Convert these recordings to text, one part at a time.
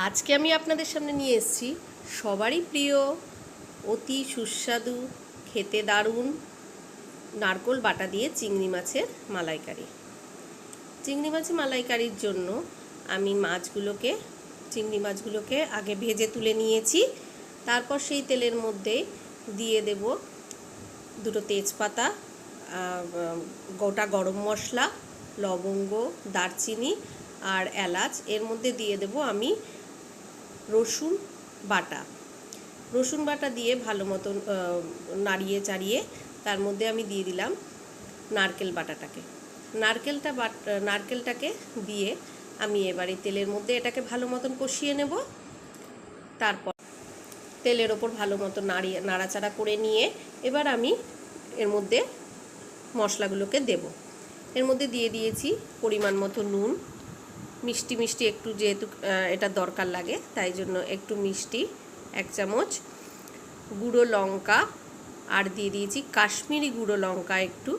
আজকে আমি আপনাদের সামনে নিয়ে এসেছি সবারই প্রিয়, অতি সুস্বাদু, খেতে দারুণ নারকোল বাটা দিয়ে চিংড়ি মাছের মালাইকারি। চিংড়ি মাছের মালাইকারির জন্য আমি চিংড়ি মাছগুলোকে আগে ভেজে তুলে নিয়েছি। তারপর সেই তেলের মধ্যে দিয়ে দেব দুটো তেজপাতা, গোটা গরম মশলা, লবঙ্গ, দারচিনি আর এলাচ। এর মধ্যে দিয়ে দেব আমি রসুন বাটা দিয়ে ভালো মতন নাড়িয়ে চাড়িয়ে তার মধ্যে আমি দিয়ে দিলাম নারকেল বাটাটাকে। নারকেলটাকে দিয়ে আমি এবারে তেলের মধ্যে এটাকে ভালো মতন কষিয়ে নেব। তারপর তেলের ওপর ভালো মতো নাড়াচাড়া করে নিয়ে এবার আমি এর মধ্যে মশলাগুলোকে দেব। এর মধ্যে দিয়ে দিয়েছি পরিমাণ মতো নুন, মিষ্টি একটু, যেহেতু এটা দরকার লাগে তাই জন্য একটু মিষ্টি 1 চামচ, গুঁড়ো লঙ্কা আর দিয়ে দিয়েছি কাশ্মীরি গুঁড়ো লঙ্কা একটু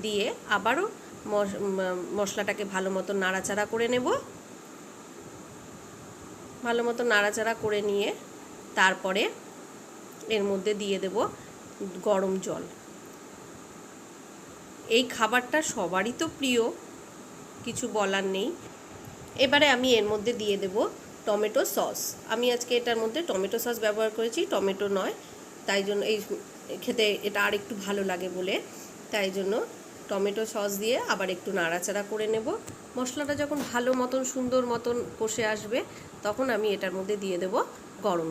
দিয়ে আবারও মশলাটাকে ভালো মতো নাড়াচাড়া করে নেব। ভালো মতো নাড়াচাড়া করে নিয়ে তারপরে এর মধ্যে দিয়ে দেব গরম জল। এই খাবারটা সবারই তো প্রিয়, কিছু বলার নেই। এবারে আমি এর মধ্যে দিয়ে দেব টমেটো সস। আমি আজকে এটার মধ্যে টমেটো সস ব্যবহার করেছি, টমেটো নয়, তাই জন্য এই খেতে এটা আর একটু ভালো লাগে বলে তাই জন্য টমেটো সস দিয়ে আবার একটু নাড়াচাড়া করে নেব। মশলাটা যখন ভালো মতন সুন্দর মতন কষে আসবে তখন আমি এটার মধ্যে দিয়ে দেব গরম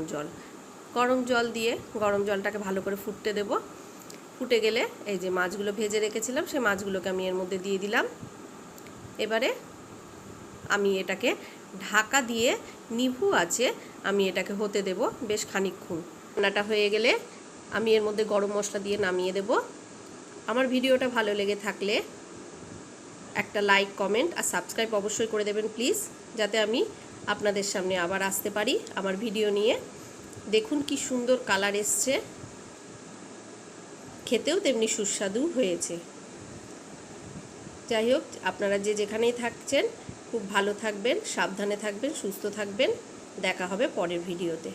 জল দিয়ে গরম জলটাকে ভালো করে ফুটতে দেব। ফুটে গেলে এই যে মাছগুলো ভেজে রেখেছিলাম সেই মাছগুলোকে আমি এর মধ্যে দিয়ে দিলাম। এবারে আমি এটাকে ঢাকা দিয়ে নিভু আঁচে আমি এটাকে হতে দেব বেশ খানিকক্ষণ। রান্নাটা হয়ে গেলে আমি এর মধ্যে গরম মশলা দিয়ে নামিয়ে দেব। আমার ভিডিওটা ভালো লেগে থাকলে একটা লাইক, কমেন্ট আর সাবস্ক্রাইব অবশ্যই করে দেবেন প্লিজ, যাতে আমি আপনাদের সামনে আবার আসতে পারি আমার ভিডিও নিয়ে। দেখুন কি সুন্দর কালার এসছে, খেতেও তেমনি সুস্বাদু হয়েছে। যাই হোক, আপনারা যেখানেই থাকছেন খুব ভালো থাকবেন, সাবধানে থাকবেন, সুস্থ থাকবেন। দেখা হবে পরের ভিডিওতে।